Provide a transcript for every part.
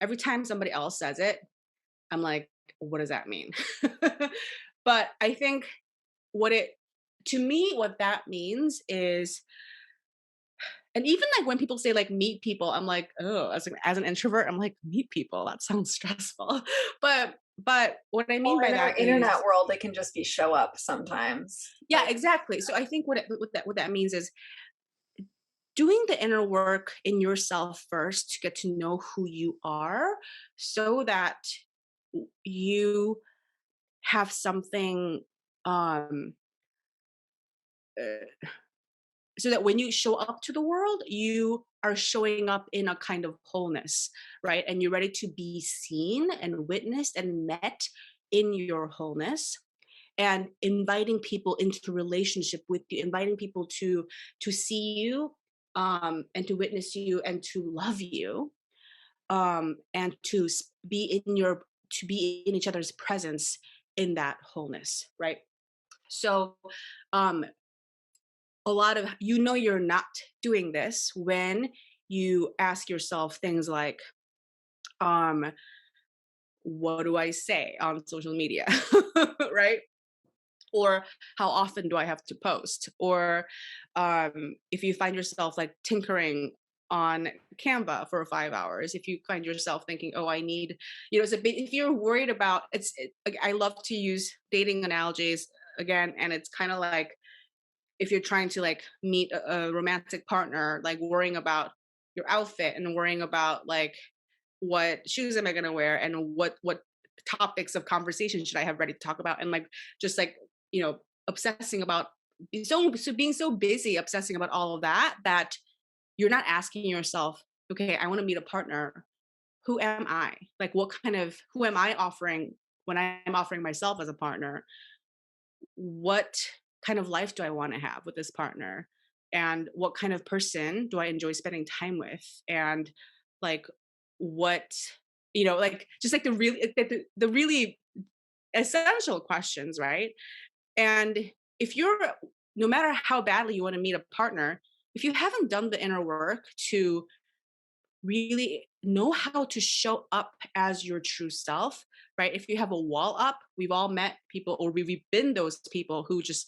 every time somebody else says it, I'm like, what does that mean? But I think what it to me, what that means is, and even like when people say like meet people, I'm like, oh, as an introvert, I'm like, meet people, that sounds stressful. But what I Well, mean by in our that internet is, world, it can just be show up sometimes. yeah, exactly. So I think what that means is doing the inner work in yourself first to get to know who you are, so that you have something, um uh, so that when you show up to the world, you are showing up in a kind of wholeness, right? And you're ready to be seen and witnessed and met in your wholeness, and inviting people into relationship with you, inviting people to see you, and to witness you and to love you, and be in your to be in each other's presence in that wholeness, right? So, um, a lot of, you're not doing this when you ask yourself things like, um, what do I say on social media? Right? Or how often do I have to post? Or if you find yourself like tinkering on Canva for 5 hours, if you find yourself thinking, oh, I need, so if you're worried about like, I love to use dating analogies again, and it's kind of like if you're trying to like meet a romantic partner, like worrying about your outfit and worrying about like what shoes am I going to wear and what topics of conversation should I have ready to talk about, and like just like, obsessing about being so busy obsessing about all of that, that you're not asking yourself, okay, I want to meet a partner. Who am I? Like, what kind of who am I offering when I'm offering myself as a partner? What kind of life do I want to have with this partner? And what kind of person do I enjoy spending time with? And like, what, like just like the really essential questions, right? And if you're, no matter how badly you want to meet a partner, if you haven't done the inner work to really know how to show up as your true self, right? If you have a wall up, we've all met people, or we've been those people who just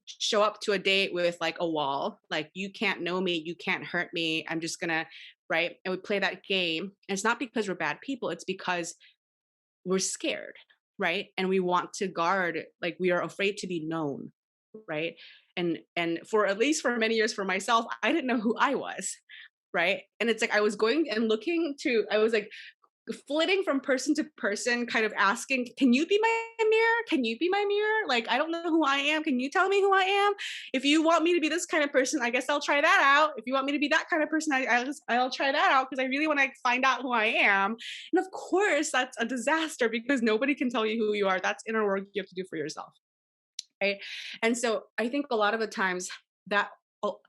show up to a date with like a wall, like, you can't know me, you can't hurt me, I'm just gonna, right? And we play that game. And it's not because we're bad people, it's because we're scared, right? And we want to guard, like, we are afraid to be known, right? And for at least for many years for myself, I didn't know who I was, right? And it's like I was going and looking to, I was like flitting from person to person, kind of asking, can you be my mirror? Can you be my mirror? Like, I don't know who I am. Can you tell me who I am? If you want me to be this kind of person, I guess I'll try that out. If you want me to be that kind of person, I'll try that out, because I really want to find out who I am. And of course, that's a disaster because nobody can tell you who you are. That's inner work you have to do for yourself, right? And so I think a lot of the times that, oh,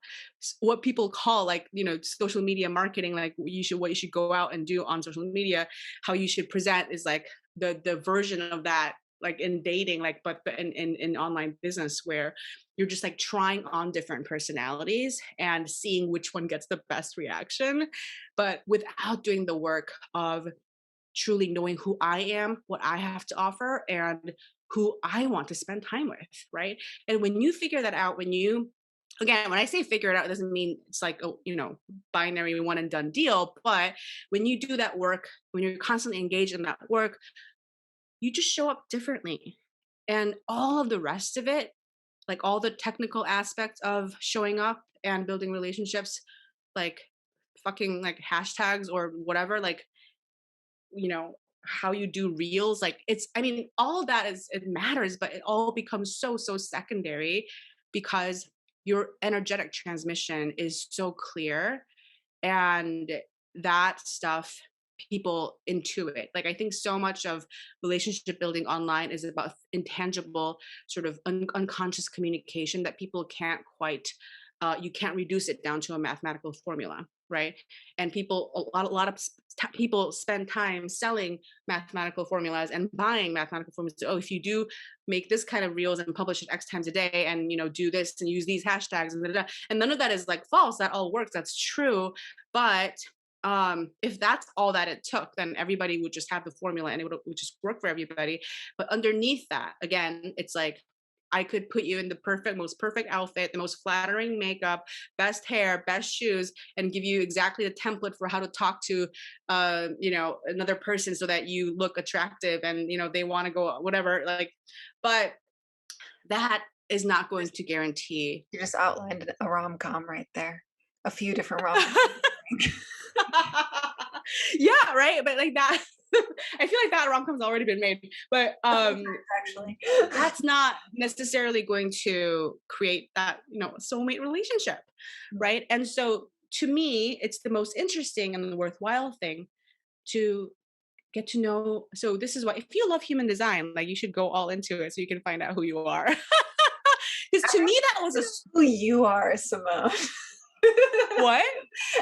what people call like, social media marketing, like what you should go out and do on social media, how you should present, is like the version of that, like in dating, like, but in online business, where you're just like trying on different personalities and seeing which one gets the best reaction, but without doing the work of truly knowing who I am, what I have to offer, and who I want to spend time with, right? And when you figure that out, again, when I say figure it out, it doesn't mean it's like, oh, binary one and done deal. But when you do that work, when you're constantly engaged in that work, you just show up differently. And all of the rest of it, like all the technical aspects of showing up and building relationships, like fucking like hashtags or whatever, like, how you do reels, like, it's, I mean, all of that it matters, but it all becomes so secondary, because your energetic transmission is so clear, and that stuff, people intuit. Like, I think so much of relationship building online is about intangible, sort of unconscious communication that people can't quite, you can't reduce it down to a mathematical formula, right? And a lot of people spend time selling mathematical formulas and buying mathematical formulas. Oh, if you do make this kind of reels and publish it X times a day, and do this and use these hashtags and da, da, da. And none of that is like false. That all works. That's true. But If that's all that it took, then everybody would just have the formula and would just work for everybody. But underneath that, again, it's like I could put you in the most perfect outfit, the most flattering makeup, best hair, best shoes, and give you exactly the template for how to talk to, another person so that you look attractive and they want to go whatever. Like, but that is not going Just to guarantee. you just outlined a rom-com right there. A few different rom-coms. Yeah, right. But like that, I feel like that rom-com's already been made. But Actually. that's not necessarily going to create that soulmate relationship, right? And so to me, it's the most interesting and the worthwhile thing to get to know. So this is why, if you love human design, like you should go all into it so you can find out who you are. Because to me that was a Who you are, Simone. what.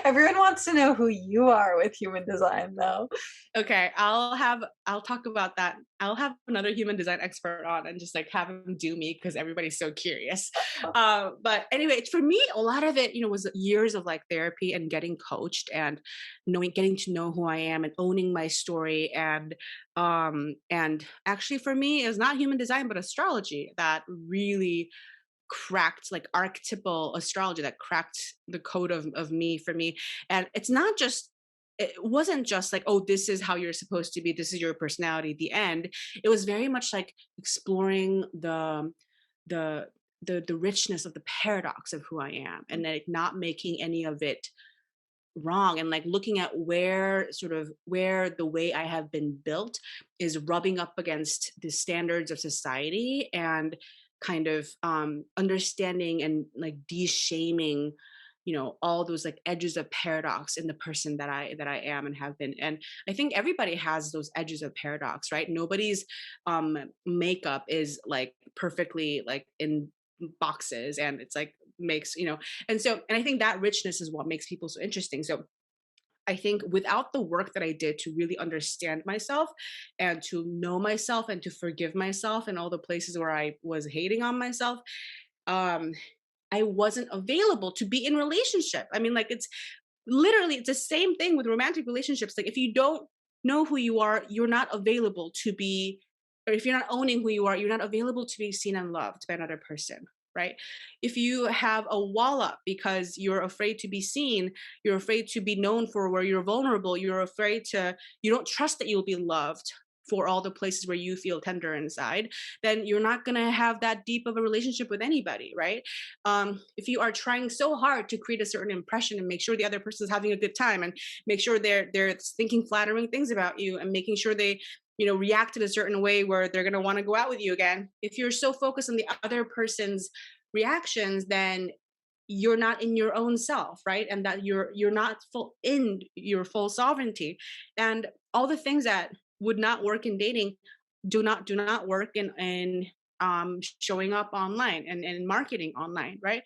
Everyone wants to know who you are with human design, though. Okay, I'll talk about that. I'll have another human design expert on and just like have him do me because everybody's so curious. But anyway, for me, a lot of it, was years of like therapy and getting coached and getting to know who I am and owning my story. And actually for me, it's not human design, but astrology that really cracked, like archetypal astrology that cracked the code of me for me. And it wasn't just like, oh, this is how you're supposed to be, this is your personality, the end. It was very much like exploring the the richness of the paradox of who I am, and like not making any of it wrong, and like looking at where the way I have been built is rubbing up against the standards of society, and kind of understanding and like de-shaming all those like edges of paradox in the person that I am and have been. And I think everybody has those edges of paradox, right? Nobody's makeup is like perfectly like in boxes, and it's like makes and I think that richness is what makes people so interesting. So I think without the work that I did to really understand myself and to know myself and to forgive myself and all the places where I was hating on myself, um I wasn't available to be in relationship. I mean, like it's the same thing with romantic relationships. Like if you don't know who you are, you're not available to be, or if you're not owning who you are, you're not available to be seen and loved by another person, right? If you have a wall up because you're afraid to be seen, you're afraid to be known for where you're vulnerable, you don't trust that you'll be loved for all the places where you feel tender inside, then you're not going to have that deep of a relationship with anybody, right? If you are trying so hard to create a certain impression and make sure the other person is having a good time, and make sure they're thinking flattering things about you, and making sure they react in a certain way where they're going to want to go out with you again, if you're so focused on the other person's reactions, then you're not in your own self, right? And that you're not full in your full sovereignty. And all the things that would not work in dating do not work in showing up online and marketing online, right?